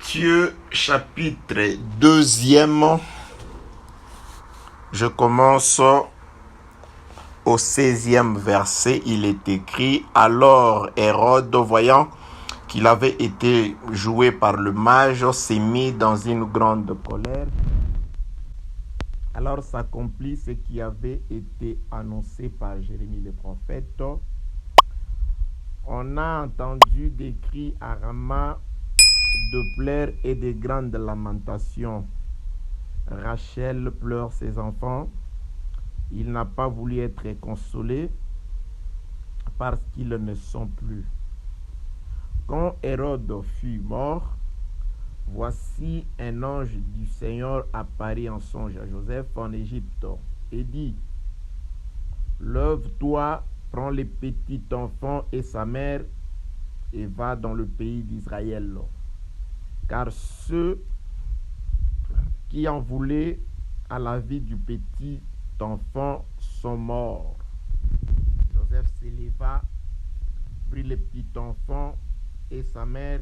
Matthieu chapitre 2. Je commence au 16e verset. Il est écrit: alors Hérode, voyant qu'il avait été joué par le mage, s'est mis dans une grande colère. Alors s'accomplit ce qui avait été annoncé par Jérémie le prophète. On a entendu des cris à Rama, de pleurs et de grandes lamentations. Rachel pleure ses enfants. Il n'a pas voulu être consolé parce qu'ils ne sont plus. Quand Hérode fut mort, voici un ange du Seigneur apparut en songe à Joseph en Égypte et dit: lève-toi, prends le petit enfant et sa mère et va dans le pays d'Israël, car ceux qui en voulaient à la vie du petit enfant sont morts. Joseph s'éleva, prit le petit enfant et sa mère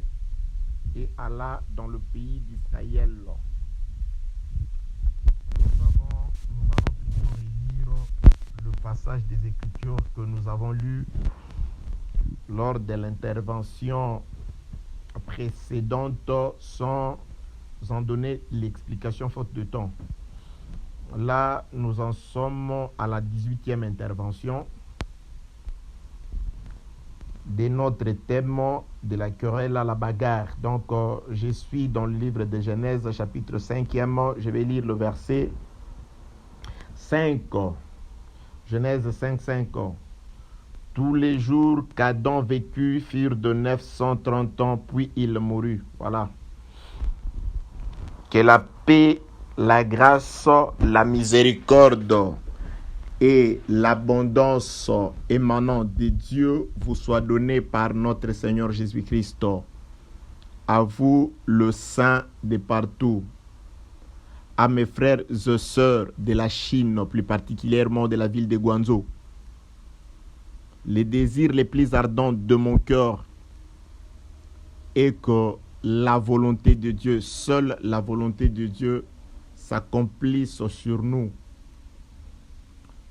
et alla dans le pays d'Israël. Nous allons plutôt relire le passage des Écritures que nous avons lu lors de l'intervention précédente sans en donner l'explication faute de temps. Là, nous en sommes à la 18e intervention de notre thème de la querelle à la bagarre. Donc, je suis dans le livre de Genèse, chapitre 5e. Je vais lire le verset 5. Genèse 5, 5. Tous les jours qu'Adam vécut furent de 930 ans, puis il mourut. Voilà. Que la paix, la grâce, la miséricorde et l'abondance émanant de Dieu vous soit donnée par notre Seigneur Jésus-Christ. À vous, le saint de partout. À mes frères et sœurs de la Chine, plus particulièrement de la ville de Guangzhou. Les désirs les plus ardents de mon cœur est que la volonté de Dieu, seule la volonté de Dieu, s'accomplisse sur nous.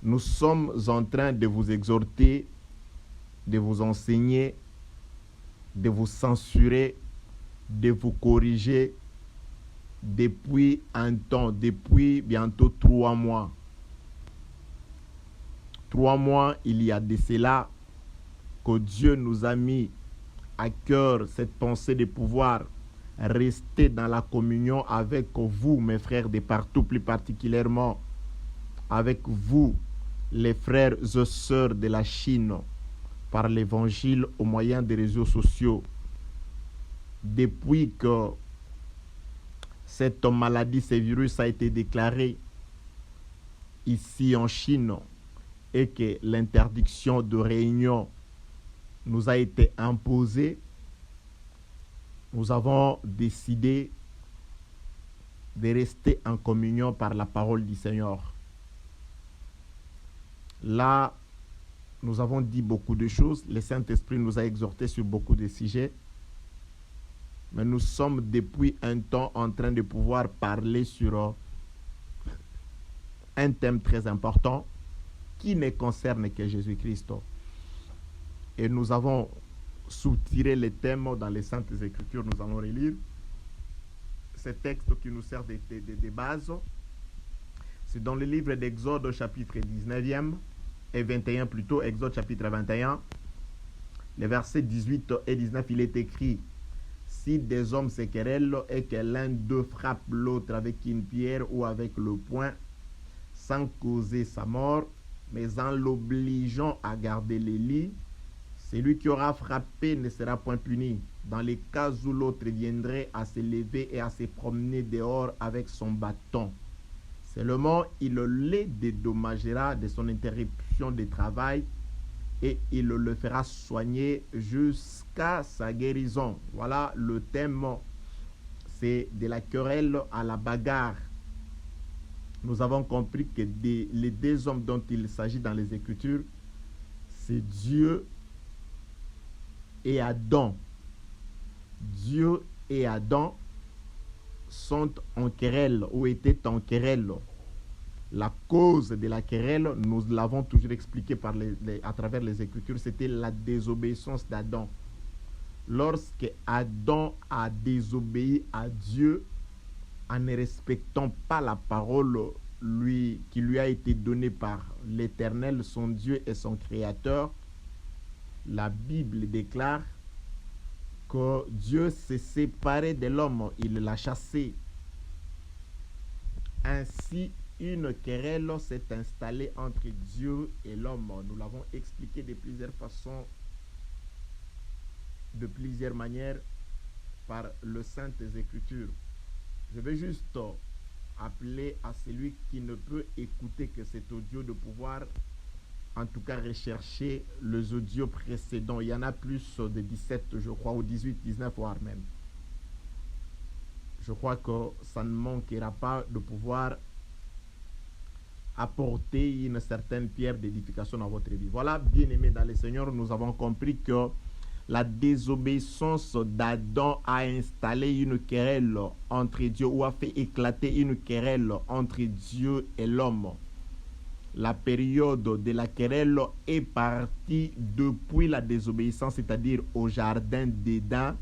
Nous sommes en train de vous exhorter, de vous enseigner, de vous censurer, de vous corriger depuis un temps, depuis bientôt 3 mois. 3 mois, il y a de cela, que Dieu nous a mis à cœur cette pensée de pouvoir rester dans la communion avec vous, mes frères de partout, plus particulièrement avec vous, les frères et sœurs de la Chine, par l'évangile au moyen des réseaux sociaux. Depuis que cette maladie, ce virus a été déclaré ici en Chine et que l'interdiction de réunion nous a été imposée, nous avons décidé de rester en communion par la parole du Seigneur. Là, nous avons dit beaucoup de choses. Le Saint-Esprit nous a exhortés sur beaucoup de sujets. Mais nous sommes depuis un temps en train de pouvoir parler sur un thème très important qui ne concerne que Jésus-Christ. Et nous avons soutiré les thèmes dans les Saintes Écritures. Nous allons relire ces textes qui nous servent de base. C'est dans le livre d'Exode, chapitre 19e et 21 plutôt, Exode chapitre 21, les versets 18 et 19, il est écrit: si des hommes se querellent et que l'un d'eux frappe l'autre avec une pierre ou avec le poing, sans causer sa mort, mais en l'obligeant à garder les lits, celui qui aura frappé ne sera point puni. Dans les cas où l'autre viendrait à se lever et à se promener dehors avec son bâton, seulement il les dédommagera de son interruption de travail et il le fera soigner jusqu'à sa guérison. Voilà le thème, c'est de la querelle à la bagarre. Nous avons compris que les deux hommes dont il s'agit dans les Écritures, c'est Dieu et Adam. Dieu et Adam sont en querelle ou étaient en querelle. La cause de la querelle, nous l'avons toujours expliqué à travers les Écritures, c'était la désobéissance d'Adam. Lorsque Adam a désobéi à Dieu en ne respectant pas la parole qui lui a été donnée par l'Éternel, son Dieu et son Créateur, la Bible déclare que Dieu s'est séparé de l'homme, il l'a chassé. Ainsi, une querelle s'est installée entre Dieu et l'homme. Nous l'avons expliqué de plusieurs façons, de plusieurs manières par le Saintes Écritures. Je vais juste appeler à celui qui ne peut écouter que cet audio de pouvoir en tout cas rechercher les audios précédents. Il y en a plus de 17 je crois, ou 18, 19 voire même. Je crois que ça ne manquera pas de pouvoir apporter une certaine pierre d'édification dans votre vie. Voilà, bien-aimés dans le Seigneur, nous avons compris que la désobéissance d'Adam a installé une querelle entre Dieu, ou a fait éclater une querelle entre Dieu et l'homme. La période de la querelle est partie depuis la désobéissance, c'est-à-dire au jardin d'Éden,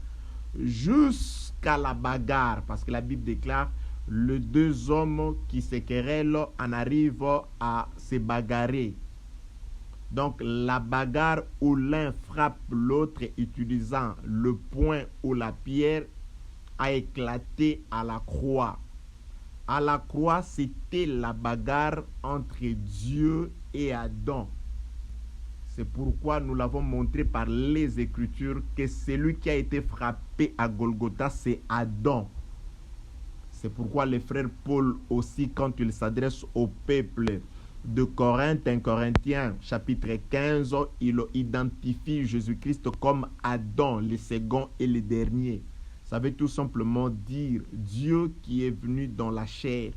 jusqu'à la bagarre, parce que la Bible déclare les deux hommes qui se querellent en arrivent à se bagarrer. Donc la bagarre où l'un frappe l'autre utilisant le poing ou la pierre a éclaté à la croix. À la croix, c'était la bagarre entre Dieu et Adam. C'est pourquoi nous l'avons montré par les Écritures que celui qui a été frappé à Golgotha, c'est Adam. C'est pourquoi le frère Paul aussi, quand il s'adresse au peuple de Corinthe, 1 Corinthiens chapitre 15, il identifie Jésus-Christ comme Adam, le second et le dernier. Ça veut tout simplement dire Dieu qui est venu dans la chair,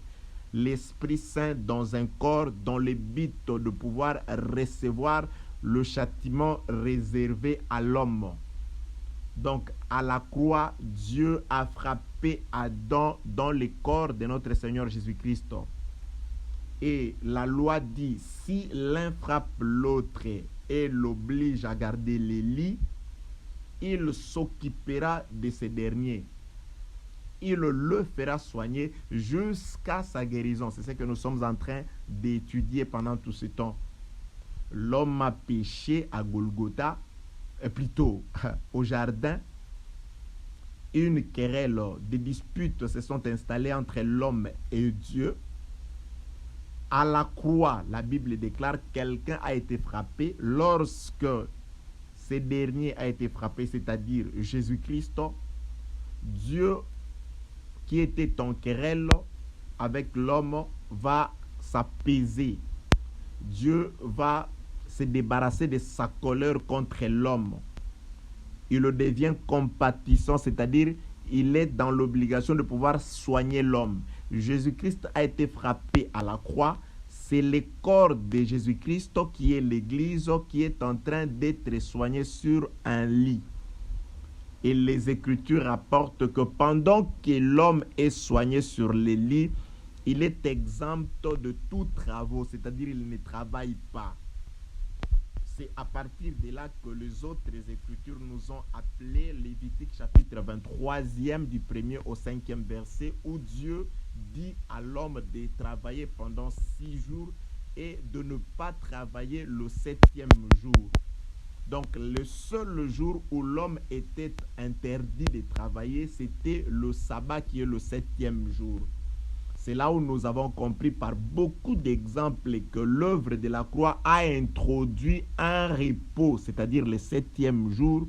l'Esprit Saint dans un corps, dans le but de pouvoir recevoir le châtiment réservé à l'homme. Donc, à la croix, Dieu a frappé Adam dans le corps de notre Seigneur Jésus-Christ. Et la loi dit, si l'un frappe l'autre et l'oblige à garder les lits, il s'occupera de ce dernier. Il le fera soigner jusqu'à sa guérison. C'est ce que nous sommes en train d'étudier pendant tout ce temps. L'homme a péché à Golgotha, plutôt au jardin. Une querelle, des disputes se sont installées entre l'homme et Dieu. À la croix, la Bible déclare, quelqu'un a été frappé. Lorsque ce dernier a été frappé, c'est-à-dire Jésus-Christ, Dieu qui était en querelle avec l'homme va s'apaiser. Dieu va se débarrasser de sa colère contre l'homme. Il le devient compatissant, c'est-à-dire il est dans l'obligation de pouvoir soigner l'homme. Jésus-Christ a été frappé à la croix. C'est le corps de Jésus-Christ qui est l'Église qui est en train d'être soigné sur un lit. Et les Écritures rapportent que pendant que l'homme est soigné sur le lit, il est exempt de tout travaux, c'est-à-dire il ne travaille pas. C'est à partir de là que les autres Écritures nous ont appelé Lévitique chapitre 23e du 1er au 5e verset, où Dieu dit à l'homme de travailler pendant 6 jours et de ne pas travailler le 7e jour. Donc le seul jour où l'homme était interdit de travailler, c'était le sabbat qui est le 7e jour. C'est là où nous avons compris par beaucoup d'exemples que l'œuvre de la croix a introduit un repos, c'est-à-dire le 7e jour,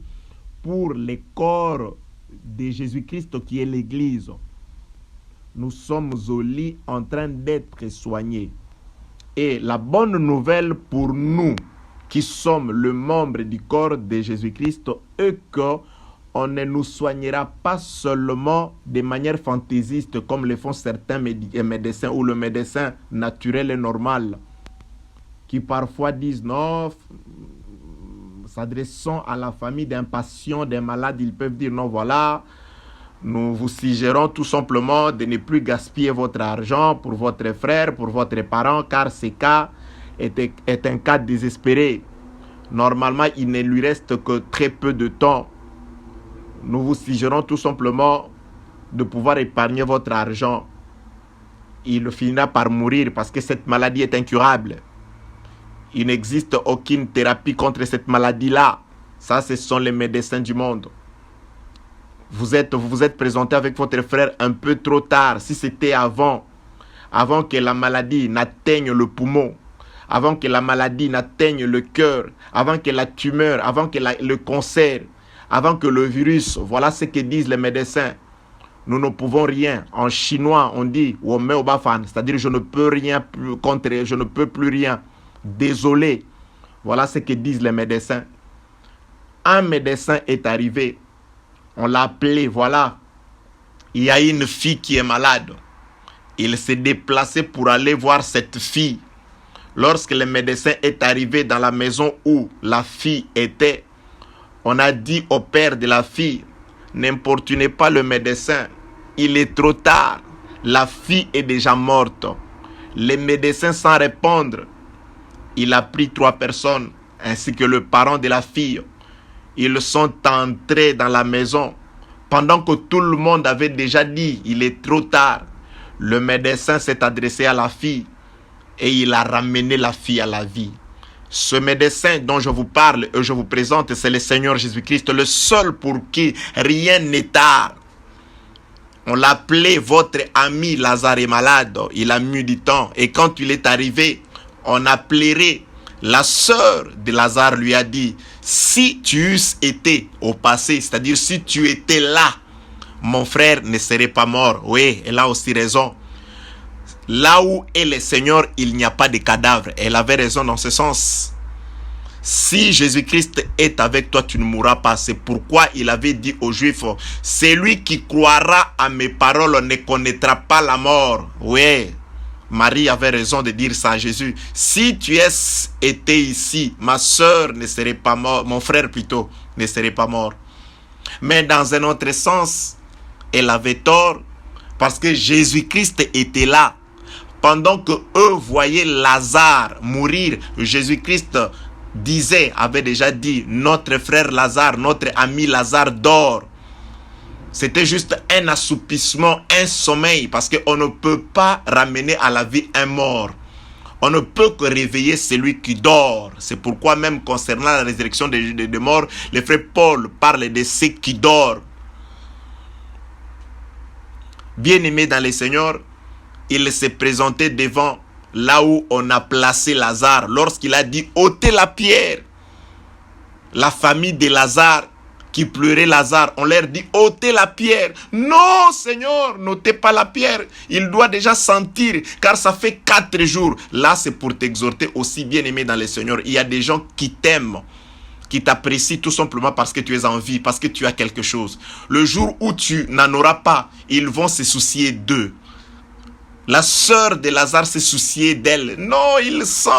pour le corps de Jésus-Christ qui est l'Église. Nous sommes au lit en train d'être soignés. Et la bonne nouvelle pour nous qui sommes le membre du corps de Jésus-Christ est qu'on ne nous soignera pas seulement de manière fantaisiste comme le font certains médecins ou le médecin naturel et normal qui parfois disent non, s'adressant à la famille d'un patient, d'un malade, ils peuvent dire non, voilà, Nous vous suggérons tout simplement de ne plus gaspiller votre argent pour votre frère, pour votre parent, car ce cas est un cas désespéré. Normalement, il ne lui reste que très peu de temps. Nous vous suggérons tout simplement de pouvoir épargner votre argent. Il finira par mourir parce que cette maladie est incurable. Il n'existe aucune thérapie contre cette maladie-là. Ça, ce sont les médecins du monde. Vous vous êtes présenté avec votre frère un peu trop tard. Si c'était avant que la maladie n'atteigne le poumon, avant que la maladie n'atteigne le cœur, avant que la tumeur, avant que le cancer, avant que le virus, voilà ce que disent les médecins. Nous ne pouvons rien. En chinois, on dit « Womeo-bafan », c'est-à-dire je ne peux rien plus contre, je ne peux plus rien. Désolé. Voilà ce que disent les médecins. Un médecin est arrivé. On l'a appelé, voilà. Il y a une fille qui est malade. Il s'est déplacé pour aller voir cette fille. Lorsque le médecin est arrivé dans la maison où la fille était, on a dit au père de la fille, n'importunez pas le médecin. Il est trop tard. La fille est déjà morte. Les médecins sans répondre. Il a pris 3 personnes ainsi que le parent de la fille. Ils sont entrés dans la maison pendant que tout le monde avait déjà dit il est trop tard. Le médecin s'est adressé à la fille et il a ramené la fille à la vie. Ce médecin dont je vous parle et je vous présente, c'est le Seigneur Jésus-Christ, le seul pour qui rien n'est tard. On l'appelait votre ami Lazare est malade. Il a mis du temps et quand il est arrivé, on appellerait la sœur de Lazare lui a dit, si tu eusses été au passé, c'est-à-dire si tu étais là, mon frère ne serait pas mort. Oui, elle a aussi raison. Là où est le Seigneur, il n'y a pas de cadavre. Elle avait raison dans ce sens. Si Jésus-Christ est avec toi, tu ne mourras pas. C'est pourquoi il avait dit aux Juifs, celui qui croira à mes paroles ne connaîtra pas la mort. Oui. Marie avait raison de dire ça à Jésus. Si tu étais ici, ma soeur ne serait pas morte, mon frère plutôt ne serait pas mort. Mais dans un autre sens, elle avait tort parce que Jésus-Christ était là. Pendant que eux voyaient Lazare mourir, Jésus-Christ avait déjà dit, notre frère Lazare, notre ami Lazare dort. C'était juste un assoupissement, un sommeil, parce qu'on ne peut pas ramener à la vie un mort. On ne peut que réveiller celui qui dort. C'est pourquoi même concernant la résurrection des morts, le frère Paul parle de ceux qui dorment. Bien-aimé dans le Seigneur, il s'est présenté devant là où on a placé Lazare. Lorsqu'il a dit, ôtez la pierre. La famille de Lazare qui pleurait Lazare, on leur dit, ôtez la pierre. Non, Seigneur, n'ôtez pas la pierre. Il doit déjà sentir, car ça fait 4 jours. Là, c'est pour t'exhorter aussi, bien-aimé dans le Seigneur. Il y a des gens qui t'aiment, qui t'apprécient tout simplement parce que tu es en vie, parce que tu as quelque chose. Le jour où tu n'en auras pas, ils vont se soucier d'eux. La sœur de Lazare s'est souciée d'elle. Non, il sent.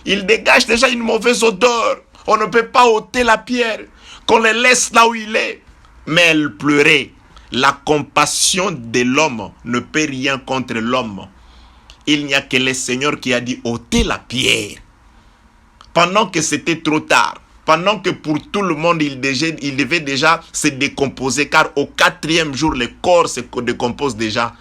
Il dégage déjà une mauvaise odeur. On ne peut pas ôter la pierre. Qu'on le laisse là où il est. Mais elle pleurait. La compassion de l'homme ne peut rien contre l'homme. Il n'y a que le Seigneur qui a dit ôtez la pierre. Pendant que c'était trop tard. Pendant que pour tout le monde, il devait déjà se décomposer. Car au 4e jour, le corps se décompose déjà.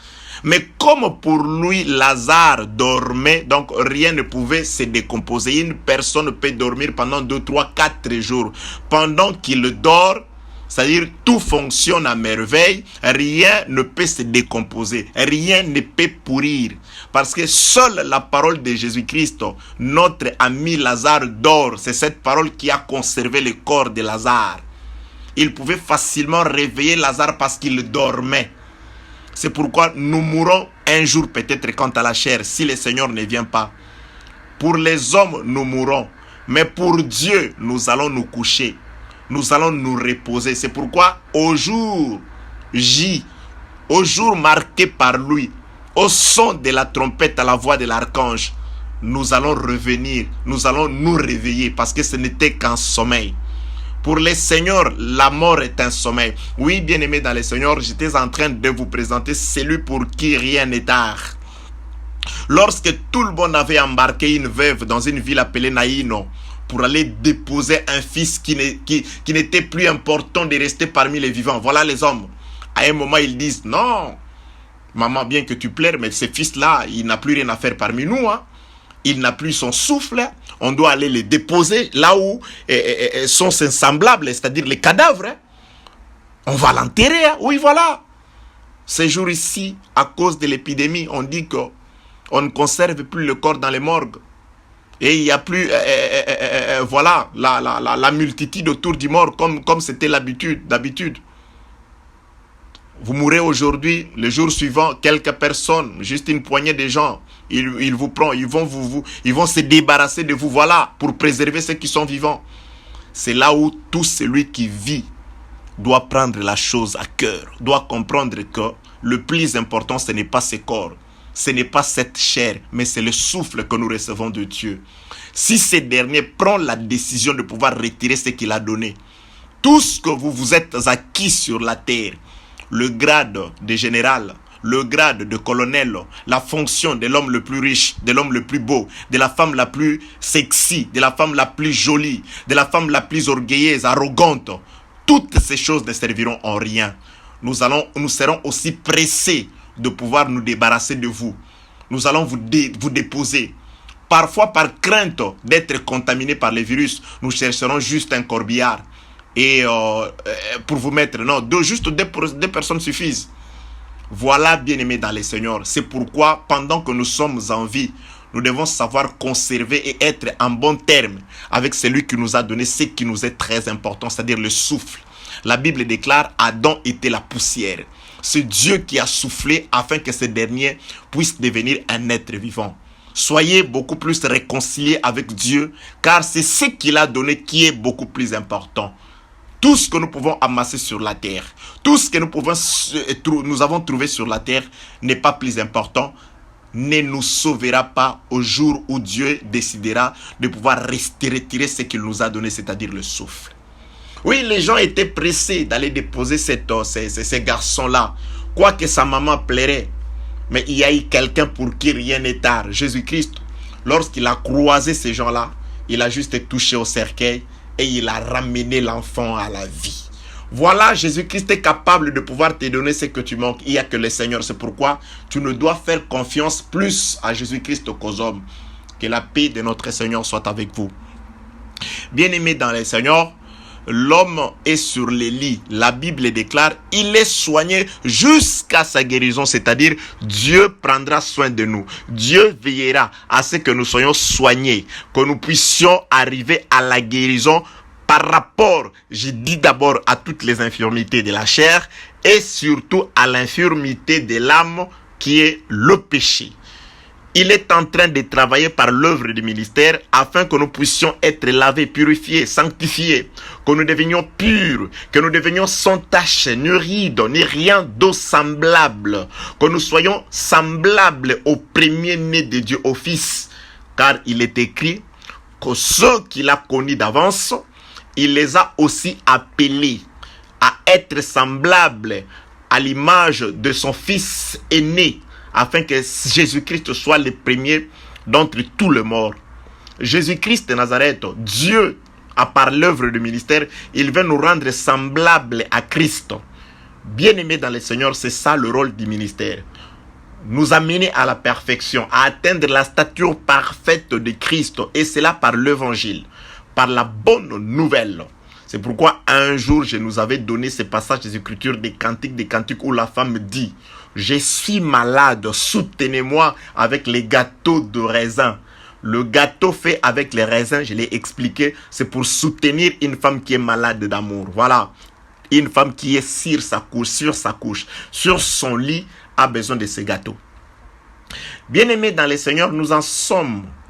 Mais comme pour lui, Lazare dormait, donc rien ne pouvait se décomposer. Une personne peut dormir pendant 2, 3, 4 jours. Pendant qu'il dort, c'est-à-dire tout fonctionne à merveille, rien ne peut se décomposer, rien ne peut pourrir. Parce que seule la parole de Jésus-Christ, notre ami Lazare dort. C'est cette parole qui a conservé le corps de Lazare. Il pouvait facilement réveiller Lazare parce qu'il dormait. C'est pourquoi nous mourrons un jour peut-être quant à la chair, si le Seigneur ne vient pas. Pour les hommes, nous mourrons. Mais pour Dieu, nous allons nous coucher. Nous allons nous reposer. C'est pourquoi au jour J, au jour marqué par lui, au son de la trompette, à la voix de l'archange, nous allons revenir. Nous allons nous réveiller parce que ce n'était qu'un sommeil. Pour les seigneurs, la mort est un sommeil. Oui, bien-aimés dans les seigneurs, j'étais en train de vous présenter celui pour qui rien n'est tard. Lorsque tout le monde avait embarqué une veuve dans une ville appelée Naïno pour aller déposer un fils qui n'était plus important de rester parmi les vivants. Voilà les hommes. À un moment, ils disent, non, maman, bien que tu pleures, mais ce fils-là, il n'a plus rien à faire parmi nous. Hein. Il n'a plus son souffle. On doit aller les déposer là où sont ses semblables, c'est-à-dire les cadavres. Hein. On va l'enterrer. Hein. Oui, voilà. Ces jours ici, à cause de l'épidémie, on dit qu'on ne conserve plus le corps dans les morgues. Et il n'y a plus, voilà, la multitude autour du mort comme c'était d'habitude. Vous mourrez aujourd'hui, le jour suivant, quelques personnes, juste une poignée de gens, ils vous prennent, ils vont se débarrasser de vous, voilà, pour préserver ceux qui sont vivants. C'est là où tout celui qui vit doit prendre la chose à cœur, doit comprendre que le plus important, ce n'est pas ses corps, ce n'est pas cette chair, mais c'est le souffle que nous recevons de Dieu. Si ce dernier prend la décision de pouvoir retirer ce qu'il a donné, tout ce que vous êtes acquis sur la terre, le grade de général, le grade de colonel, la fonction de l'homme le plus riche, de l'homme le plus beau, de la femme la plus sexy, de la femme la plus jolie, de la femme la plus orgueilleuse, arrogante, toutes ces choses ne serviront en rien. Nous serons aussi pressés de pouvoir nous débarrasser de vous. Nous allons vous déposer. Parfois par crainte d'être contaminés par les virus, nous chercherons juste un corbillard. Et pour vous mettre, non, juste deux personnes suffisent. Voilà, bien-aimés dans les seigneurs. C'est pourquoi, pendant que nous sommes en vie, nous devons savoir conserver et être en bon terme avec celui qui nous a donné ce qui nous est très important, c'est-à-dire le souffle. La Bible déclare Adam était la poussière. C'est Dieu qui a soufflé afin que ce dernier puisse devenir un être vivant. Soyez beaucoup plus réconciliés avec Dieu, car c'est ce qu'il a donné qui est beaucoup plus important. Tout ce que nous pouvons amasser sur la terre, tout ce que nous avons trouvé sur la terre n'est pas plus important, ne nous sauvera pas au jour où Dieu décidera de pouvoir retirer ce qu'il nous a donné, c'est-à-dire le souffle. Oui, les gens étaient pressés d'aller déposer ces garçons-là, quoique sa maman plairait. Mais il y a eu quelqu'un pour qui rien n'est tard, Jésus-Christ. Lorsqu'il a croisé ces gens-là, il a juste touché au cercueil et il a ramené l'enfant à la vie. Voilà, Jésus-Christ est capable de pouvoir te donner ce que tu manques. Il n'y a que le Seigneur. C'est pourquoi tu ne dois faire confiance plus à Jésus-Christ qu'aux hommes. Que la paix de notre Seigneur soit avec vous. Bien-aimés dans le Seigneur, l'homme est sur les lits. La Bible déclare, il est soigné jusqu'à sa guérison. C'est-à-dire, Dieu prendra soin de nous. Dieu veillera à ce que nous soyons soignés, que nous puissions arriver à la guérison par rapport, je dis d'abord à toutes les infirmités de la chair et surtout à l'infirmité de l'âme qui est le péché. Il est en train de travailler par l'œuvre du ministère afin que nous puissions être lavés, purifiés, sanctifiés, que nous devenions purs, que nous devenions sans tache, ni ride, ni rien d'eau semblable, que nous soyons semblables au premier-né de Dieu, au Fils. Car il est écrit que ceux qu'il a connus d'avance, il les a aussi appelés à être semblables à l'image de son Fils aîné, afin que Jésus-Christ soit le premier d'entre tous les morts. Jésus-Christ de Nazareth, Dieu, à part l'œuvre du ministère, il veut nous rendre semblables à Christ. Bien-aimés dans le Seigneur, c'est ça le rôle du ministère. Nous amener à la perfection, à atteindre la stature parfaite de Christ, et cela par l'évangile, par la bonne nouvelle. C'est pourquoi un jour, je nous avais donné ce passage des Écritures des cantiques où la femme dit « Je suis malade, soutenez-moi avec les gâteaux de raisin ». Le gâteau fait avec les raisins, je l'ai expliqué, c'est pour soutenir une femme qui est malade d'amour. Voilà, une femme qui est sur sa couche, sur son lit, a besoin de ces gâteaux. Bien-aimés dans le Seigneur, nous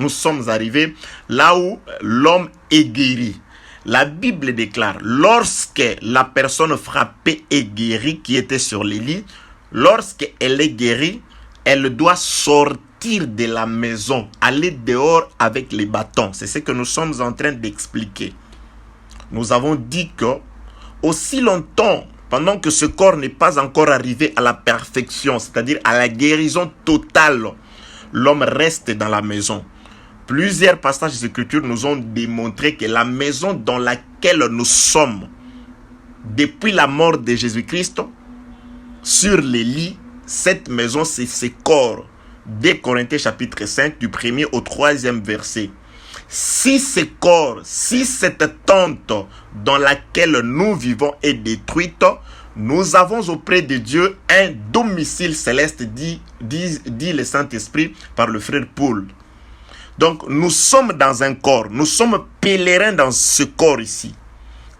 sommes arrivés là où l'homme est guéri. La Bible déclare, lorsque la personne frappée est guérie, qui était sur les lits, lorsqu'elle est guérie, elle doit sortir de la maison, aller dehors avec les bâtons. C'est ce que nous sommes en train d'expliquer. nous avons dit que aussi longtemps, pendant que ce corps n'est pas encore arrivé à la perfection, c'est-à-dire à la guérison totale, l'homme reste dans la maison. Plusieurs passages des Écritures nous ont démontré que la maison dans laquelle nous sommes, depuis la mort de Jésus-Christ, sur les lits, cette maison, c'est ce corps. 2 Corinthiens chapitre 5, du 1er au 3e verset. Si ce corps, si cette tente dans laquelle nous vivons est détruite, nous avons auprès de Dieu un domicile céleste, dit le Saint-Esprit par le frère Paul. Donc nous sommes dans un corps, nous sommes pèlerins dans ce corps ici.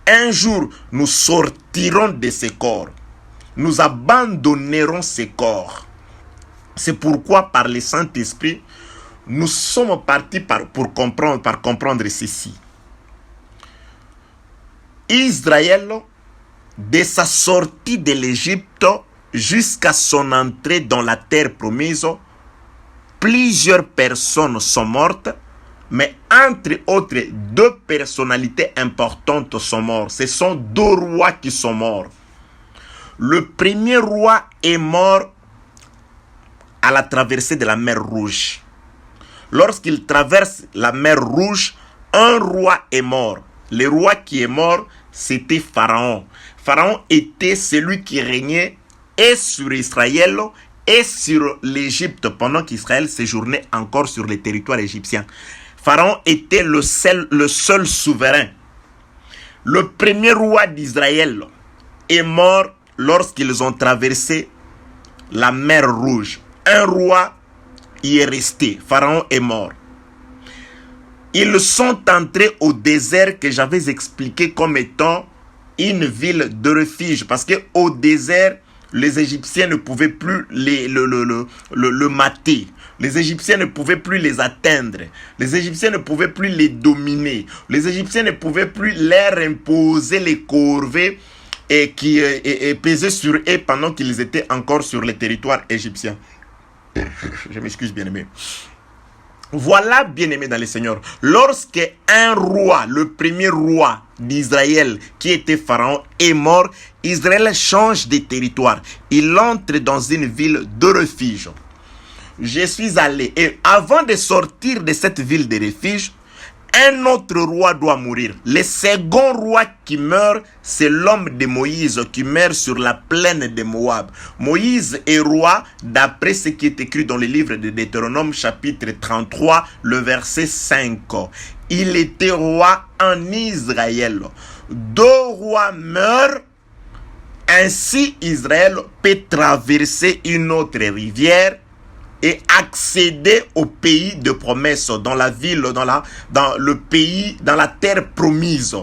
Un jour, nous sortirons de ce corps. Nous abandonnerons ce corps. C'est pourquoi par le Saint-Esprit, nous sommes partis par comprendre ceci. Israël, de sa sortie de l'Égypte jusqu'à son entrée dans la terre promise, plusieurs personnes sont mortes, mais entre autres, 2 personnalités importantes sont mortes. Ce sont 2 rois qui sont morts. Le premier roi est mort à la traversée de la mer Rouge. Lorsqu'il traverse la mer Rouge, un roi est mort. Le roi qui est mort, c'était Pharaon. Pharaon était celui qui régnait et sur Israël et sur l'Égypte pendant qu'Israël séjournait encore sur le territoire égyptien. Pharaon était le seul souverain. Le premier roi d'Israël est mort lorsqu'ils ont traversé la mer Rouge. Un roi y est resté. Pharaon est mort. Ils sont entrés au désert que j'avais expliqué comme étant une ville de refuge. Parce qu'au désert, les Égyptiens ne pouvaient plus le mater. Les Égyptiens ne pouvaient plus les atteindre. Les Égyptiens ne pouvaient plus les dominer. Les Égyptiens ne pouvaient plus leur imposer les corvées qui pesaient sur eux pendant qu'ils étaient encore sur le territoire égyptien. Je m'excuse, bien-aimé. Voilà, bien-aimé dans le Seigneur, lorsque un roi, le premier roi d'Israël, qui était Pharaon, est mort, Israël change de territoire. Il entre dans une ville de refuge. Je suis allé, et avant de sortir de cette ville de refuge, un autre roi doit mourir. Le second roi qui meurt, c'est l'homme de Moïse qui meurt sur la plaine de Moab. Moïse est roi d'après ce qui est écrit dans le livre de Deutéronome chapitre 33, le verset 5. Il était roi en Israël. 2 rois meurent, ainsi Israël peut traverser une autre rivière et accéder au pays de promesse, dans la ville, dans le pays, dans la terre promise.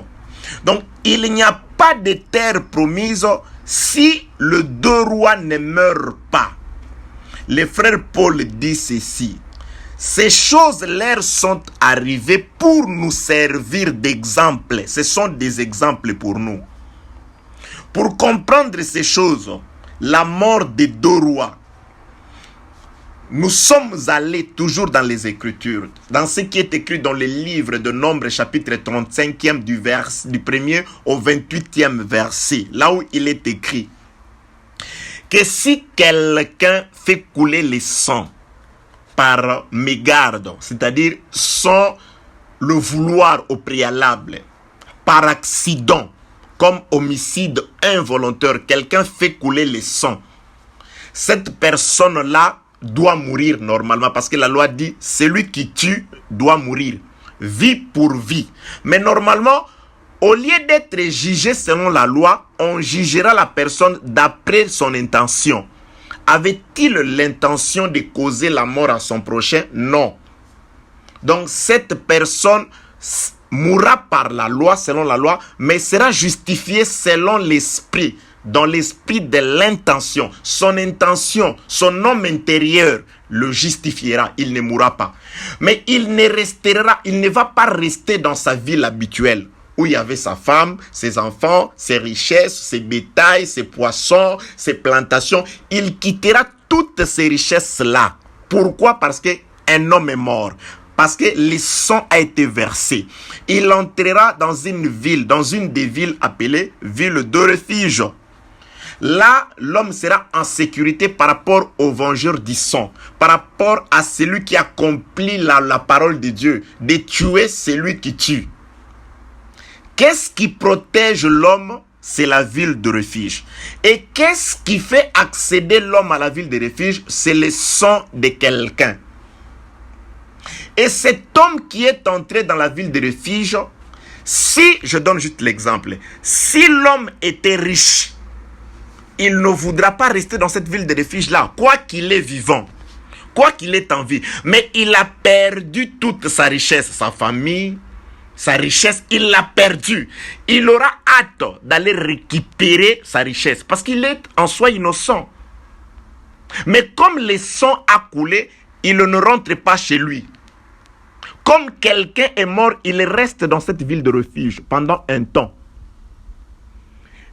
Donc, il n'y a pas de terre promise si le 2 rois ne meurent pas. Le frère Paul dit ceci: ces choses leur sont arrivées pour nous servir d'exemple. Ce sont des exemples pour nous. Pour comprendre ces choses, la mort des 2 rois, nous sommes allés toujours dans les Écritures, dans ce qui est écrit dans le livre de Nombre, chapitre 35e, du 1er au 28e verset, là où il est écrit que si quelqu'un fait couler le sang par mégarde, c'est-à-dire sans le vouloir au préalable, par accident, comme homicide involontaire, quelqu'un fait couler le sang, cette personne-là doit mourir normalement, parce que la loi dit celui qui tue doit mourir, vie pour vie. Mais normalement, au lieu d'être jugé selon la loi, on jugera la personne d'après son intention. Avait-il l'intention de causer la mort à son prochain? Non. Donc cette personne mourra par la loi, selon la loi, mais sera justifiée selon l'esprit, dans l'esprit de l'intention. Son intention, son homme intérieur le justifiera, il ne mourra pas. Mais il ne va pas rester dans sa ville habituelle, où il y avait sa femme, ses enfants, ses richesses, ses bétails, ses poissons, ses plantations. Il quittera toutes ces richesses-là. Pourquoi? Parce qu'un homme est mort. parce que le sang a été versé. Il entrera dans une des villes appelées ville de refuge. Là, l'homme sera en sécurité par rapport au vengeur du sang, par rapport à celui qui accomplit la parole de Dieu, de tuer celui qui tue. Qu'est-ce qui protège l'homme? C'est la ville de refuge. Et qu'est-ce qui fait accéder l'homme à la ville de refuge? C'est le sang de quelqu'un. Et cet homme qui est entré dans la ville de refuge, si, je donne juste l'exemple, si l'homme était riche, il ne voudra pas rester dans cette ville de refuge-là, quoi qu'il est vivant, quoi qu'il est en vie. Mais il a perdu toute sa richesse, sa famille, sa richesse, il l'a perdu. Il aura hâte d'aller récupérer sa richesse parce qu'il est en soi innocent. Mais comme le sang a coulé, il ne rentre pas chez lui. Comme quelqu'un est mort, il reste dans cette ville de refuge pendant un temps.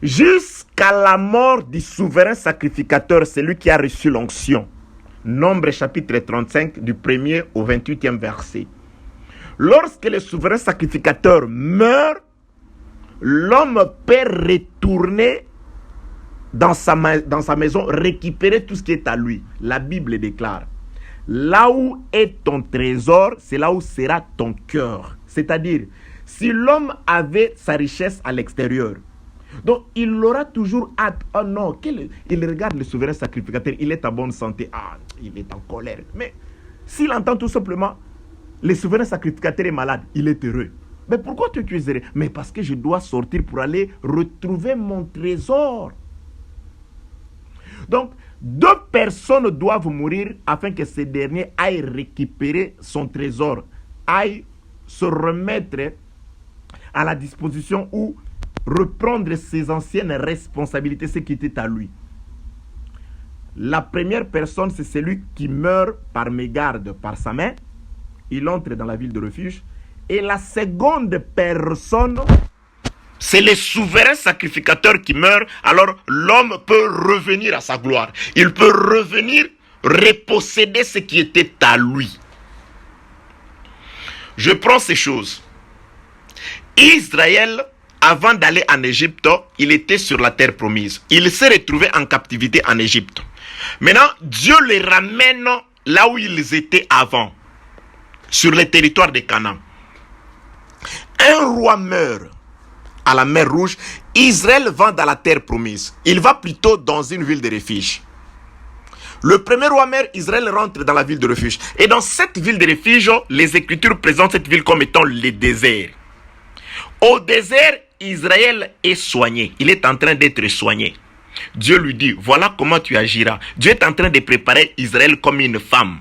Jusqu'à la mort du souverain sacrificateur, celui qui a reçu l'onction. Nombre chapitre 35 du 1er au 28e verset. Lorsque le souverain sacrificateur meurt, l'homme peut retourner dans sa maison, récupérer tout ce qui est à lui. La Bible déclare, là où est ton trésor, c'est là où sera ton cœur. C'est-à-dire, si l'homme avait sa richesse à l'extérieur, donc il aura toujours hâte. Oh non, il regarde le souverain sacrificateur, il est en bonne santé. Ah, il est en colère. Mais s'il entend tout simplement, le souverain sacrificateur est malade, il est heureux. Mais pourquoi tu es heureux? Mais parce que je dois sortir pour aller retrouver mon trésor. Donc, 2 personnes doivent mourir afin que ce dernier aille récupérer son trésor, aille se remettre à la disposition ou reprendre ses anciennes responsabilités, ce qui était à lui. La première personne, c'est celui qui meurt par mégarde, par sa main. Il entre dans la ville de refuge. Et la seconde personne, c'est le souverain sacrificateur qui meurt. Alors l'homme peut revenir à sa gloire. Il peut revenir reposséder ce qui était à lui. Je prends ces choses. Israël, avant d'aller en Égypte, il était sur la terre promise. Il s'est retrouvé en captivité en Égypte. Maintenant, Dieu les ramène là où ils étaient avant, sur le territoire de Canaan. Un roi meurt à la mer Rouge. Israël va dans la terre promise. Il va plutôt dans une ville de refuge. Le premier roi meurt, Israël rentre dans la ville de refuge. Et dans cette ville de refuge, les Écritures présentent cette ville comme étant le désert. Au désert, Israël est soigné. Il est en train d'être soigné. Dieu lui dit, voilà comment tu agiras. Dieu est en train de préparer Israël comme une femme.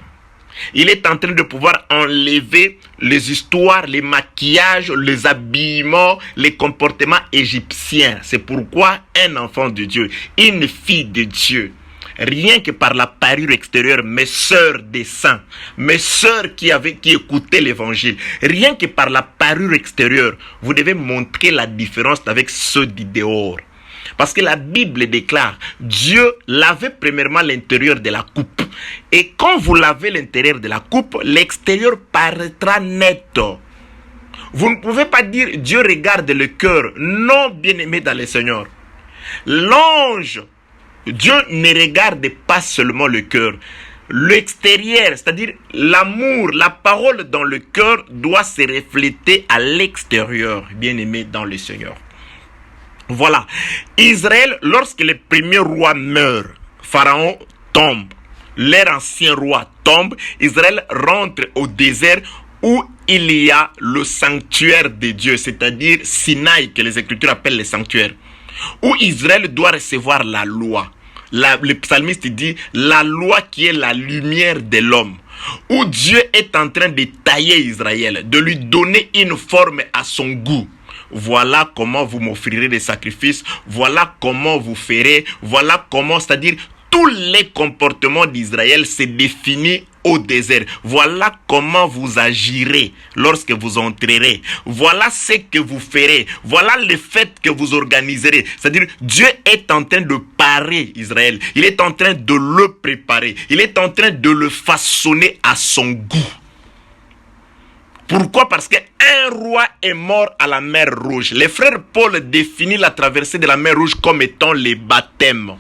Il est en train de pouvoir enlever les histoires, les maquillages, les habillements, les comportements égyptiens. C'est pourquoi un enfant de Dieu, une fille de Dieu, rien que par la parure extérieure, mes sœurs des saints, mes sœurs qui écoutaient l'évangile, rien que par la parure extérieure, vous devez montrer la différence avec ceux du dehors. Parce que la Bible déclare, Dieu lavait premièrement l'intérieur de la coupe. Et quand vous lavez l'intérieur de la coupe, l'extérieur paraîtra net. Vous ne pouvez pas dire, Dieu regarde le cœur. Non, bien-aimé dans le Seigneur. L'ange, Dieu ne regarde pas seulement le cœur. L'extérieur, c'est-à-dire l'amour, la parole dans le cœur doit se refléter à l'extérieur, bien-aimé dans le Seigneur. Voilà. Israël, lorsque le premier roi meurt, Pharaon tombe, leur ancien roi tombe, Israël rentre au désert où il y a le sanctuaire de Dieu, c'est-à-dire Sinaï, que les Écritures appellent le sanctuaire, où Israël doit recevoir la loi. Le psalmiste dit, la loi qui est la lumière de l'homme, où Dieu est en train de tailler Israël, de lui donner une forme à son goût. Voilà comment vous m'offrirez des sacrifices, voilà comment vous ferez, voilà comment, c'est-à-dire tous les comportements d'Israël se définissent au désert. Voilà comment vous agirez lorsque vous entrerez. Voilà ce que vous ferez. Voilà les fêtes que vous organiserez. C'est-à-dire Dieu est en train de parer Israël. Il est en train de le préparer. Il est en train de le façonner à son goût. Pourquoi? Parce qu'un roi est mort à la mer Rouge. Les frères Paul définissent la traversée de la mer Rouge comme étant les baptêmes.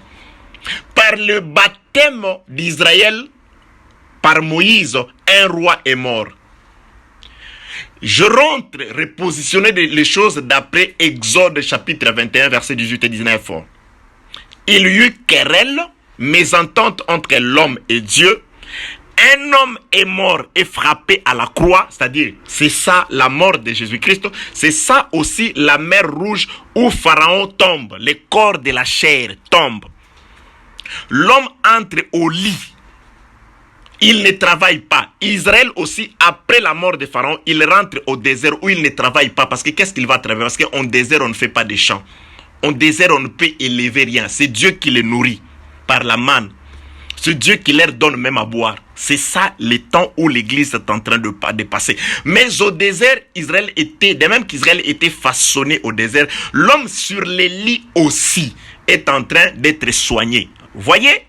Par le baptême d'Israël, par Moïse, un roi est mort. Je rentre repositionner les choses d'après Exode chapitre 21, versets 18 et 19. Il y eut querelle, mésentente entre l'homme et Dieu. Un homme est mort et frappé à la croix, c'est-à-dire, c'est ça la mort de Jésus-Christ. C'est ça aussi la mer Rouge où Pharaon tombe, les corps de la chair tombent. L'homme entre au lit. Il ne travaille pas. Israël aussi, après la mort de Pharaon, il rentre au désert où il ne travaille pas. Parce que qu'est-ce qu'il va travailler? Parce qu'en désert, on ne fait pas de champs. En désert, on ne peut élever rien. C'est Dieu qui les nourrit par la manne. C'est Dieu qui leur donne même à boire. C'est ça le temps où l'église est en train de passer. Mais au désert, Israël était, de même qu'Israël était façonné au désert, l'homme sur les lits aussi est en train d'être soigné. Voyez?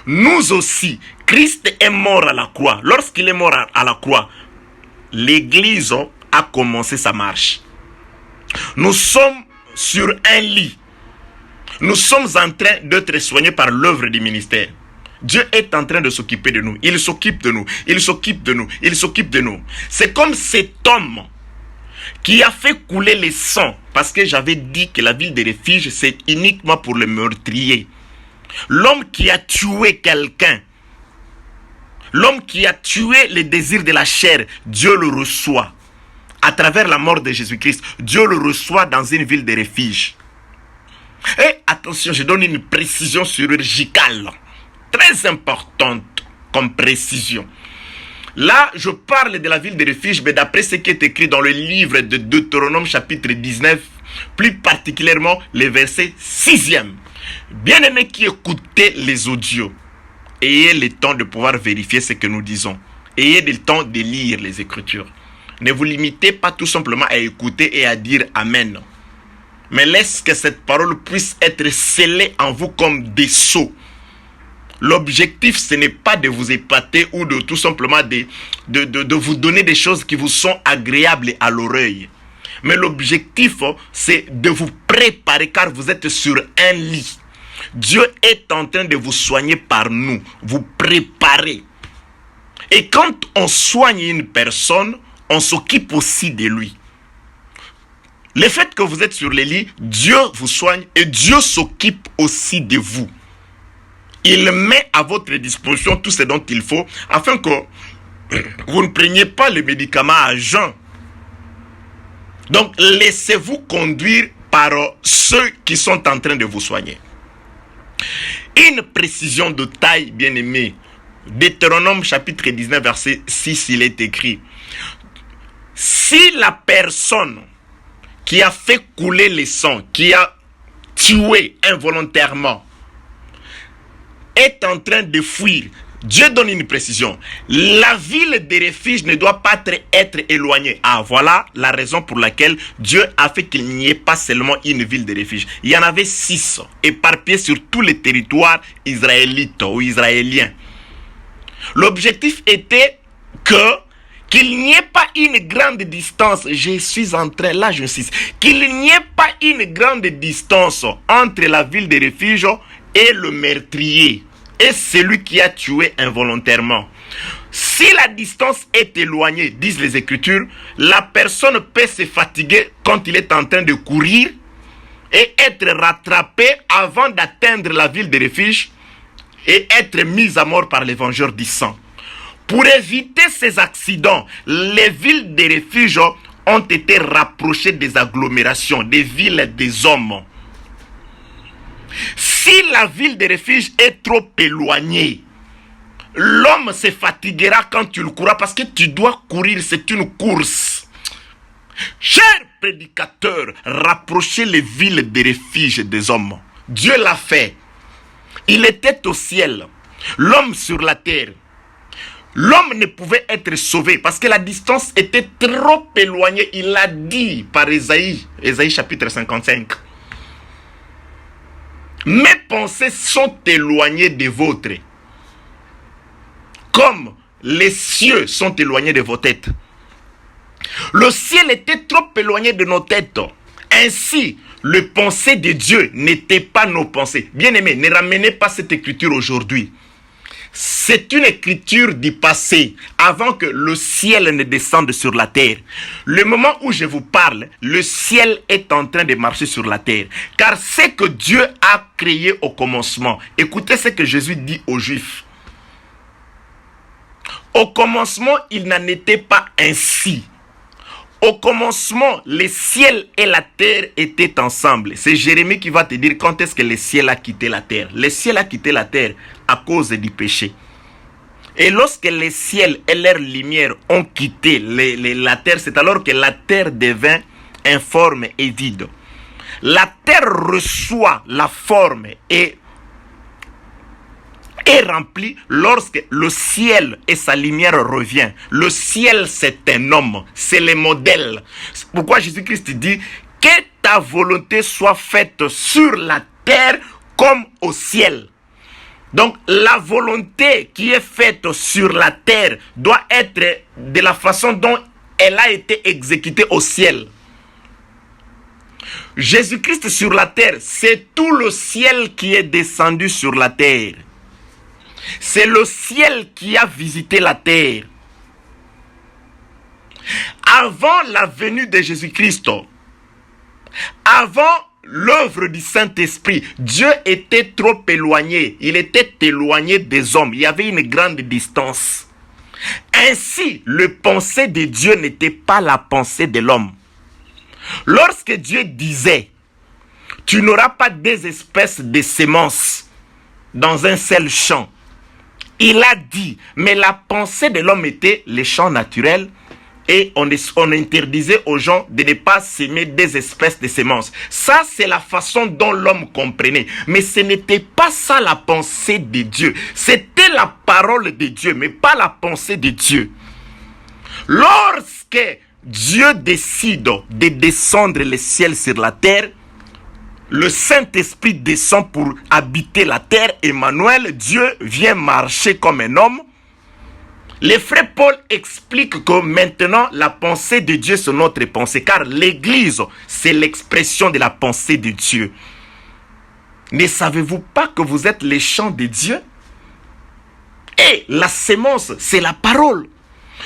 Nous aussi, Christ est mort à la croix. Lorsqu'il est mort à la croix, l'église a commencé sa marche. Nous sommes sur un lit. Nous sommes en train d'être soignés par l'œuvre du ministère. Dieu est en train de s'occuper de nous. Il s'occupe de nous. Il s'occupe de nous. Il s'occupe de nous. C'est comme cet homme qui a fait couler le sang. Parce que j'avais dit que la ville de refuge, c'est uniquement pour les meurtriers. L'homme qui a tué quelqu'un, l'homme qui a tué les désirs de la chair, Dieu le reçoit. À travers la mort de Jésus-Christ, Dieu le reçoit dans une ville de refuge. Et attention, je donne une précision chirurgicale, très importante comme précision. Là, je parle de la ville de refuge, mais d'après ce qui est écrit dans le livre de Deutéronome chapitre 19, plus particulièrement le verset 6e. Bien-aimés qui écoutez les audios, ayez le temps de pouvoir vérifier ce que nous disons. Ayez le temps de lire les Écritures. Ne vous limitez pas tout simplement à écouter et à dire Amen. Mais laisse que cette parole puisse être scellée en vous comme des sceaux. L'objectif, ce n'est pas de vous épater ou de tout simplement de vous donner des choses qui vous sont agréables à l'oreille. Mais l'objectif, c'est de vous préparer car vous êtes sur un lit. Dieu est en train de vous soigner par nous, vous préparer. Et quand on soigne une personne, on s'occupe aussi de lui. Le fait que vous êtes sur le lit, Dieu vous soigne et Dieu s'occupe aussi de vous. Il met à votre disposition tout ce dont il faut afin que vous ne preniez pas les médicaments à jeun. Donc, laissez-vous conduire par ceux qui sont en train de vous soigner. Une précision de taille, bien-aimée. Deutéronome chapitre 19, verset 6, il est écrit. Si la personne qui a fait couler le sang, qui a tué involontairement, est en train de fuir, Dieu donne une précision. La ville de refuge ne doit pas être éloignée. Ah, voilà la raison pour laquelle Dieu a fait qu'il n'y ait pas seulement une ville de refuge. Il y en avait 6 éparpillées sur tous les territoires israélites ou israéliens. L'objectif était qu'il n'y ait pas une grande distance. Je suis en train, là j'insiste, qu'il n'y ait pas une grande distance entre la ville de refuge et le meurtrier. Et celui qui a tué involontairement. Si la distance est éloignée, disent les Écritures, la personne peut se fatiguer quand il est en train de courir et être rattrapé avant d'atteindre la ville de refuge et être mis à mort par les vengeurs du sang. Pour éviter ces accidents, les villes de refuge ont été rapprochées des agglomérations, des villes des hommes. Si la ville de refuge est trop éloignée, l'homme se fatiguera quand tu le courras parce que tu dois courir, c'est une course. Chers prédicateurs, rapprochez les villes de refuge des hommes. Dieu l'a fait. Il était au ciel, l'homme sur la terre. L'homme ne pouvait être sauvé parce que la distance était trop éloignée. Il l'a dit par Ésaïe chapitre 55. Mes pensées sont éloignées des vôtres, comme les cieux sont éloignés de vos têtes. Le ciel était trop éloigné de nos têtes. Ainsi, le pensée de Dieu n'était pas nos pensées. Bien-aimés, ne ramenez pas cette écriture aujourd'hui. C'est une écriture du passé, avant que le ciel ne descende sur la terre. Le moment où je vous parle, le ciel est en train de marcher sur la terre. Car c'est que Dieu a créé au commencement. Écoutez ce que Jésus dit aux Juifs. Au commencement, il n'en était pas ainsi. Au commencement, le ciel et la terre étaient ensemble. C'est Jérémie qui va te dire quand est-ce que le ciel a quitté la terre. Le ciel a quitté la terre à cause du péché. Et lorsque le ciel et leur lumière ont quitté la terre, c'est alors que la terre devint informe et vide. La terre reçoit la forme et est rempli lorsque le ciel et sa lumière revient. Le ciel, c'est un homme, c'est le modèle. C'est pourquoi Jésus-Christ dit que ta volonté soit faite sur la terre comme au ciel. Donc la volonté qui est faite sur la terre doit être de la façon dont elle a été exécutée au ciel. Jésus-Christ sur la terre, c'est tout le ciel qui est descendu sur la terre. C'est le ciel qui a visité la terre. Avant la venue de Jésus-Christ, avant l'œuvre du Saint-Esprit, Dieu était trop éloigné. Il était éloigné des hommes. Il y avait une grande distance. Ainsi, le pensée de Dieu n'était pas la pensée de l'homme. Lorsque Dieu disait, tu n'auras pas des espèces de semences dans un seul champ, il a dit, mais la pensée de l'homme était les champs naturels et on interdisait aux gens de ne pas s'aimer des espèces de semences. Ça, c'est la façon dont l'homme comprenait. Mais ce n'était pas ça la pensée de Dieu. C'était la parole de Dieu, mais pas la pensée de Dieu. Lorsque Dieu décide de descendre le ciel sur la terre, le Saint-Esprit descend pour habiter la terre. Emmanuel, Dieu vient marcher comme un homme. Le frère Paul explique que maintenant la pensée de Dieu c'est notre pensée, car l'église c'est l'expression de la pensée de Dieu. Ne savez-vous pas que vous êtes les champs de Dieu? Et la sémence c'est la parole.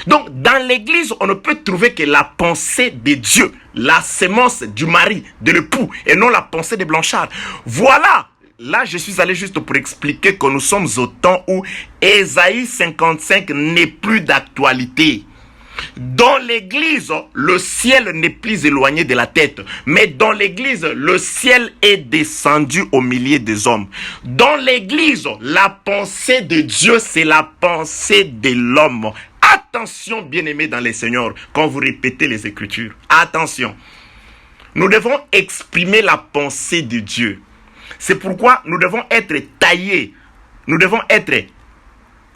Donc dans l'église on ne peut trouver que la pensée de Dieu, la sémence du mari, de l'époux, et non la pensée de Blanchard. Voilà. Là, je suis allé juste pour expliquer que nous sommes au temps où Ésaïe 55 n'est plus d'actualité. Dans l'église, le ciel n'est plus éloigné de la tête. Mais dans l'église, le ciel est descendu au milieu des hommes. Dans l'église, la pensée de Dieu, c'est la pensée de l'homme. Attention, bien-aimés dans les Seigneurs, quand vous répétez les Écritures. Attention. Nous devons exprimer la pensée de Dieu. C'est pourquoi nous devons être taillés, nous devons être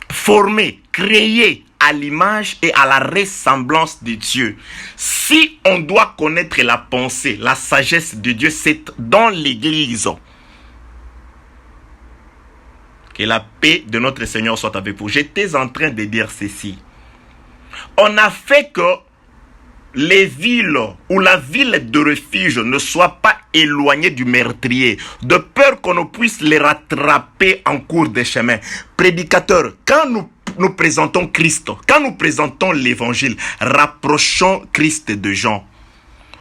formés, créés à l'image et à la ressemblance de Dieu. Si on doit connaître la pensée, la sagesse de Dieu, c'est dans l'église. Que la paix de notre Seigneur soit avec vous. J'étais en train de dire ceci. On a fait que les villes ou la ville de refuge ne soient pas éloignées du meurtrier, de peur qu'on ne puisse les rattraper en cours de chemin. Prédicateurs, quand nous présentons Christ, quand nous présentons l'évangile, rapprochons Christ de gens.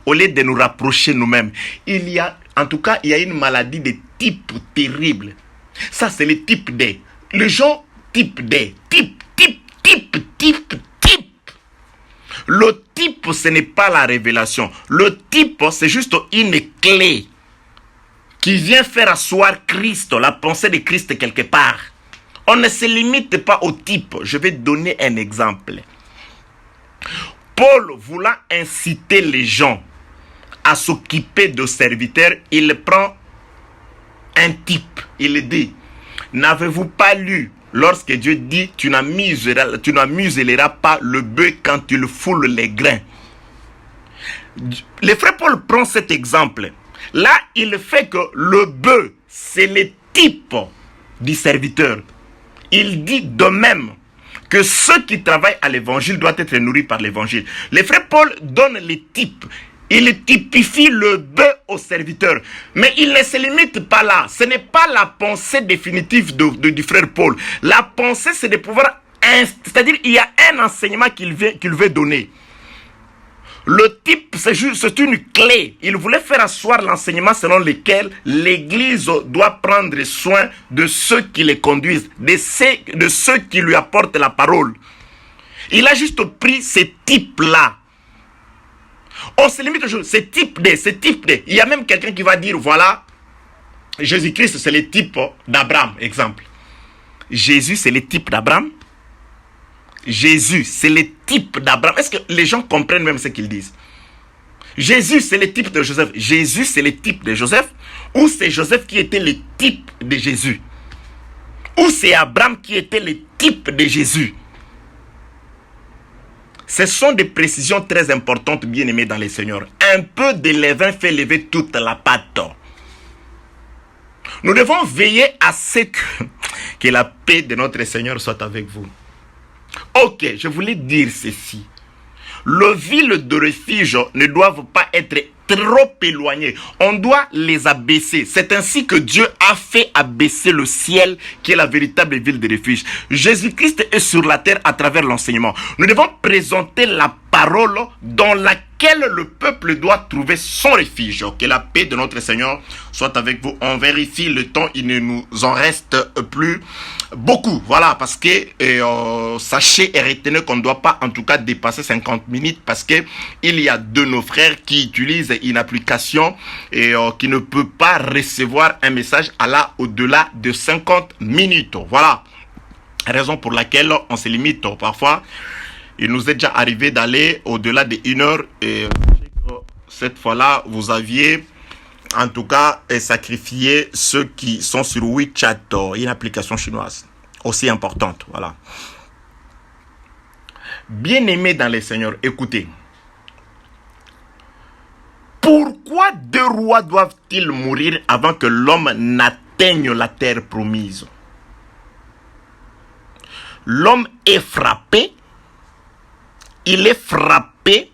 Au lieu de nous rapprocher nous-mêmes, il y a une maladie de type terrible. Ça, c'est le type D. Les gens type D. Type. Le type, ce n'est pas la révélation. Le type, c'est juste une clé qui vient faire asseoir Christ, la pensée de Christ quelque part. On ne se limite pas au type. Je vais donner un exemple. Paul voulant inciter les gens à s'occuper de serviteurs, il prend un type. Il dit, n'avez-vous pas lu lorsque Dieu dit, tu n'amuselleras pas le bœuf quand il foule les grains. Le frère Paul prend cet exemple. Là, il fait que le bœuf, c'est le type du serviteur. Il dit de même, que ceux qui travaillent à l'évangile doivent être nourris par l'évangile. Le frère Paul donne les types. Il typifie le bœuf au serviteur. Mais il ne se limite pas là. Ce n'est pas la pensée définitive du frère Paul. La pensée, c'est de pouvoir... C'est-à-dire, il y a un enseignement qu'il veut donner. Le type, c'est une clé. Il voulait faire asseoir l'enseignement selon lequel l'Église doit prendre soin de ceux qui les conduisent, de ceux qui lui apportent la parole. Il a juste pris ces types-là. On se limite toujours, ce type de. Il y a même quelqu'un qui va dire, voilà, Jésus-Christ, c'est le type d'Abraham, exemple. Jésus, c'est le type d'Abraham. Jésus, c'est le type d'Abraham. Est-ce que les gens comprennent même ce qu'ils disent? Jésus, c'est le type de Joseph. Jésus, c'est le type de Joseph. Ou c'est Joseph qui était le type de Jésus? Ou c'est Abraham qui était le type de Jésus? Ce sont des précisions très importantes, bien aimés dans les seigneurs. Un peu de levain fait lever toute la pâte. Nous devons veiller à ce que la paix de notre Seigneur soit avec vous. Ok, je voulais dire ceci. Les villes de refuge ne doivent pas être trop éloignées. On doit les abaisser. C'est ainsi que Dieu a fait abaisser le ciel, qui est la véritable ville de refuge. Jésus-Christ est sur la terre à travers l'enseignement. Nous devons présenter la parole dans laquelle le peuple doit trouver son refuge. Que la paix de notre Seigneur soit avec vous. On vérifie le temps, il ne nous en reste plus beaucoup. Voilà, parce que sachez et retenez qu'on ne doit pas en tout cas dépasser 50 minutes parce que il y a de nos frères qui utilisent une application et qui ne peut pas recevoir un message au-delà de 50 minutes. Voilà, raison pour laquelle on se limite parfois. Il nous est déjà arrivé d'aller au-delà de 1 heure et cette fois-là, vous aviez en tout cas sacrifié ceux qui sont sur WeChat, une application chinoise aussi importante. Voilà. Bien-aimés dans les seigneurs, écoutez. Pourquoi 2 rois doivent-ils mourir avant que l'homme n'atteigne la terre promise? L'homme est frappé. Il est frappé,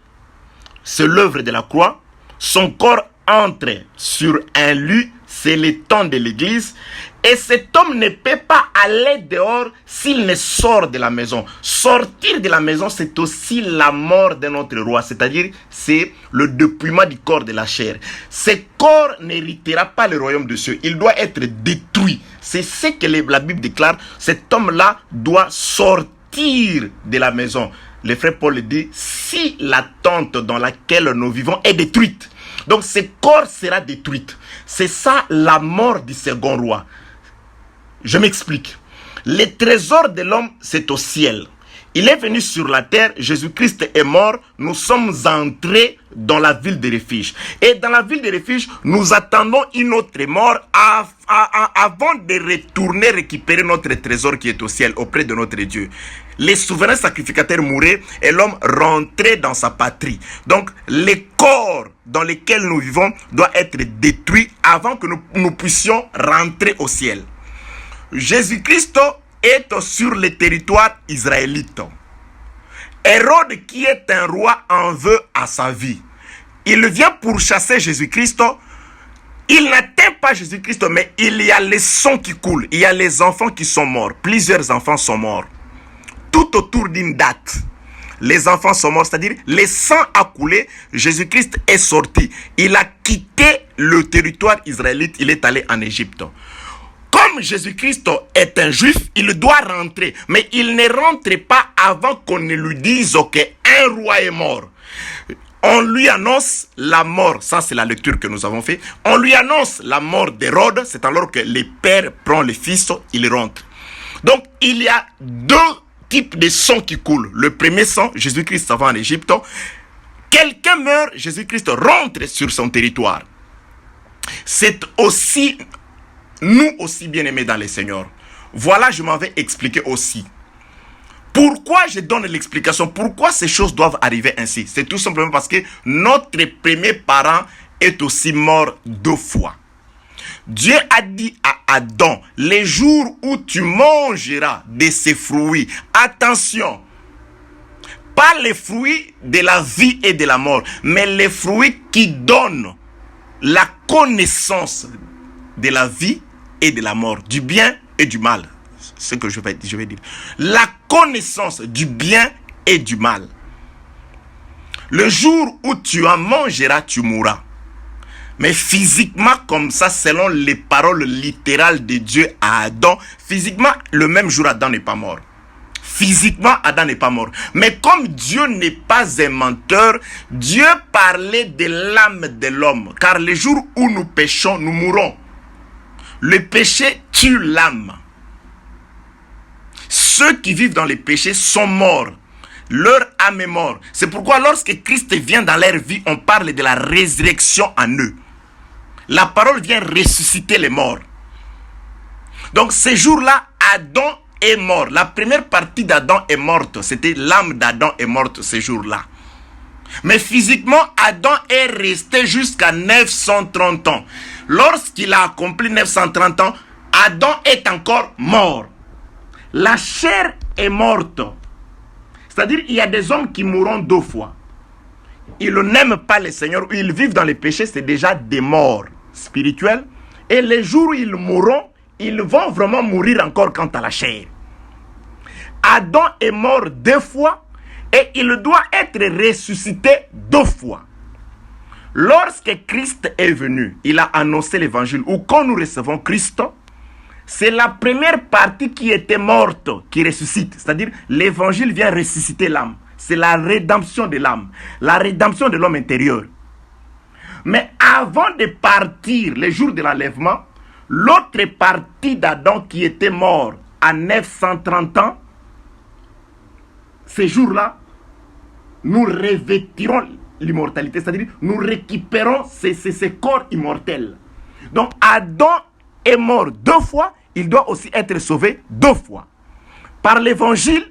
c'est l'œuvre de la croix. Son corps entre sur un lit, c'est le temps de l'église. Et cet homme ne peut pas aller dehors s'il ne sort de la maison. Sortir de la maison, c'est aussi la mort de notre roi. C'est-à-dire, c'est le dépouillement du corps de la chair. Ce corps n'héritera pas le royaume de cieux. Il doit être détruit. C'est ce que la Bible déclare. Cet homme-là doit sortir de la maison. Le frère Paul dit, si la tente dans laquelle nous vivons est détruite, donc ce corps sera détruit. C'est ça la mort du second roi. Je m'explique. Le trésor de l'homme, c'est au ciel. Il est venu sur la terre, Jésus-Christ est mort, nous sommes entrés dans la ville de refuge. Et dans la ville de refuge, nous attendons une autre mort avant de retourner récupérer notre trésor qui est au ciel, auprès de notre Dieu. Les souverains sacrificateurs mouraient et l'homme rentrait dans sa patrie. Donc, les corps dans lesquels nous vivons doivent être détruits avant que nous puissions rentrer au ciel. Jésus-Christ est sur le territoire israélite. Hérode, qui est un roi, en veut à sa vie. Il vient pour chasser Jésus-Christ. Il n'atteint pas Jésus-Christ, mais il y a les sangs qui coulent. Il y a les enfants qui sont morts. Plusieurs enfants sont morts. Tout autour d'une date. Les enfants sont morts, c'est-à-dire le sang a coulé. Jésus-Christ est sorti. Il a quitté le territoire israélite. Il est allé en Égypte. Comme Jésus-Christ est un juif, il doit rentrer. Mais il ne rentre pas avant qu'on ne lui dise qu'un roi est mort. On lui annonce la mort. Ça, c'est la lecture que nous avons fait. On lui annonce la mort d'Hérode. C'est alors que le père prend le fils, il rentre. Donc, il y a 2 types de sang qui coulent. Le premier sang, Jésus-Christ s'en va en Égypte. Quelqu'un meurt, Jésus-Christ rentre sur son territoire. C'est aussi... Nous aussi bien-aimés dans les seigneurs. Voilà, je m'en vais expliquer aussi. Pourquoi je donne l'explication? Pourquoi ces choses doivent arriver ainsi? C'est tout simplement parce que notre premier parent est aussi mort 2 fois. Dieu a dit à Adam, les jours où tu mangeras de ces fruits, attention, pas les fruits de la vie et de la mort, mais les fruits qui donnent la connaissance de la vie et de la mort, du bien et du mal. C'est ce que je vais dire. La connaissance du bien et du mal. Le jour où tu en mangeras, tu mourras. Mais physiquement, comme ça, selon les paroles littérales de Dieu à Adam, physiquement, le même jour, Adam n'est pas mort. Physiquement, Adam n'est pas mort. Mais comme Dieu n'est pas un menteur, Dieu parlait de l'âme de l'homme. Car le jour où nous péchons, nous mourrons. Le péché tue l'âme. Ceux qui vivent dans les péchés sont morts. Leur âme est morte. C'est pourquoi lorsque Christ vient dans leur vie, on parle de la résurrection en eux. La parole vient ressusciter les morts. Donc ce jour-là, Adam est mort. La première partie d'Adam est morte. C'était l'âme d'Adam est morte ce jour-là. Mais physiquement, Adam est resté jusqu'à 930 ans. Lorsqu'il a accompli 930 ans, Adam est encore mort. La chair est morte. C'est-à-dire il y a des hommes qui mourront 2 fois. Ils n'aiment pas le Seigneur, ils vivent dans les péchés, c'est déjà des morts spirituels. Et les jours où ils mourront, ils vont vraiment mourir encore quant à la chair. Adam est mort 2 fois et il doit être ressuscité 2 fois. Lorsque Christ est venu, il a annoncé l'évangile, ou quand nous recevons Christ, c'est la première partie qui était morte qui ressuscite. C'est-à-dire l'évangile vient ressusciter l'âme. C'est la rédemption de l'âme, la rédemption de l'homme intérieur. Mais avant de partir, le jour de l'enlèvement, l'autre partie d'Adam qui était mort à 930 ans, ces jours-là, nous revêtirons l'immortalité, c'est-à-dire nous récupérons ces corps immortels. Donc Adam est mort 2 fois, il doit aussi être sauvé 2 fois. Par l'évangile,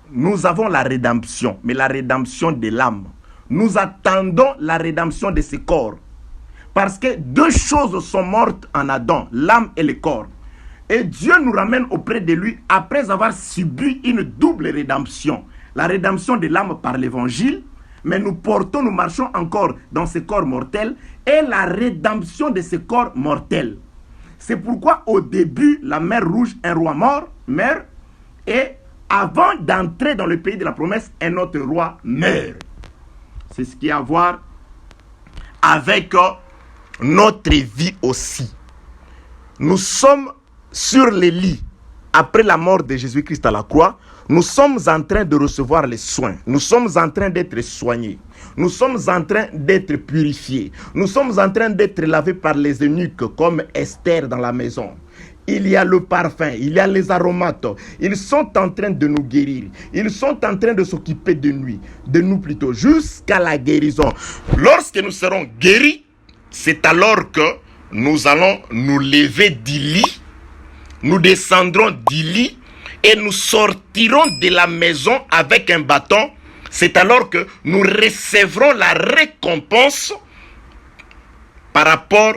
nous avons la rédemption, mais la rédemption de l'âme. Nous attendons la rédemption de ce corps. Parce que 2 choses sont mortes en Adam, l'âme et le corps. Et Dieu nous ramène auprès de lui après avoir subi une double rédemption. La rédemption de l'âme par l'évangile, mais nous marchons encore dans ce corps mortel, et la rédemption de ce corps mortel. C'est pourquoi au début, la mer Rouge, un roi mort, meurt, et avant d'entrer dans le pays de la promesse, un autre roi meurt. C'est ce qui a à voir avec notre vie aussi. Nous sommes sur les lits, après la mort de Jésus-Christ à la croix, nous sommes en train de recevoir les soins. Nous sommes en train d'être soignés. Nous sommes en train d'être purifiés. Nous sommes en train d'être lavés par les eunuques comme Esther dans la maison. Il y a le parfum, il y a les aromates. Ils sont en train de nous guérir. Ils sont en train de s'occuper de nous plutôt, jusqu'à la guérison. Lorsque nous serons guéris, c'est alors que nous allons nous lever du lit. Nous descendrons du lit et nous sortirons de la maison avec un bâton. C'est alors que nous recevrons la récompense par rapport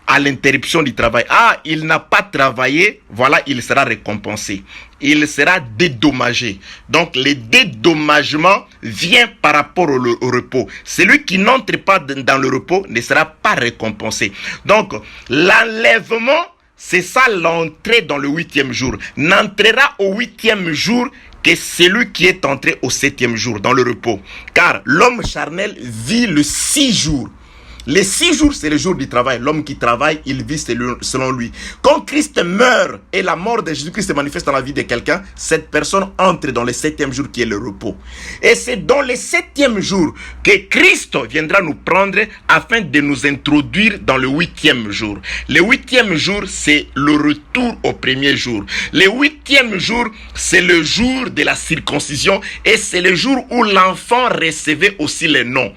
à l'interruption du travail. Ah, il n'a pas travaillé, voilà, il sera récompensé. Il sera dédommagé. Donc, le dédommagement vient par rapport au repos. Celui qui n'entre pas dans le repos ne sera pas récompensé. Donc, l'enlèvement, c'est ça l'entrée dans le 8e jour. N'entrera au 8e jour que celui qui est entré au 7e jour, dans le repos. Car l'homme charnel vit le 6 jours. Les 6 jours, c'est le jour du travail. L'homme qui travaille, il vit selon lui. Quand Christ meurt et la mort de Jésus-Christ se manifeste dans la vie de quelqu'un, cette personne entre dans le 7e jour qui est le repos. Et c'est dans le 7e jour que Christ viendra nous prendre afin de nous introduire dans le 8e jour. Le 8e jour, c'est le retour au premier jour. Le 8e jour, c'est le jour de la circoncision et c'est le jour où l'enfant recevait aussi les noms.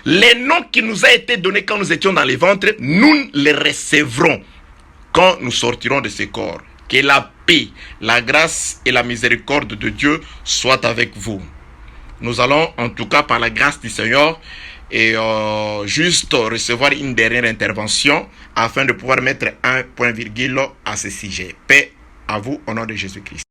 Les noms qui nous a été donnés quand nous étions dans les ventres, nous les recevrons quand nous sortirons de ce corps. Que la paix, la grâce et la miséricorde de Dieu soient avec vous. Nous allons en tout cas par la grâce du Seigneur et juste recevoir une dernière intervention afin de pouvoir mettre un point virgule à ce sujet. Paix à vous au nom de Jésus-Christ.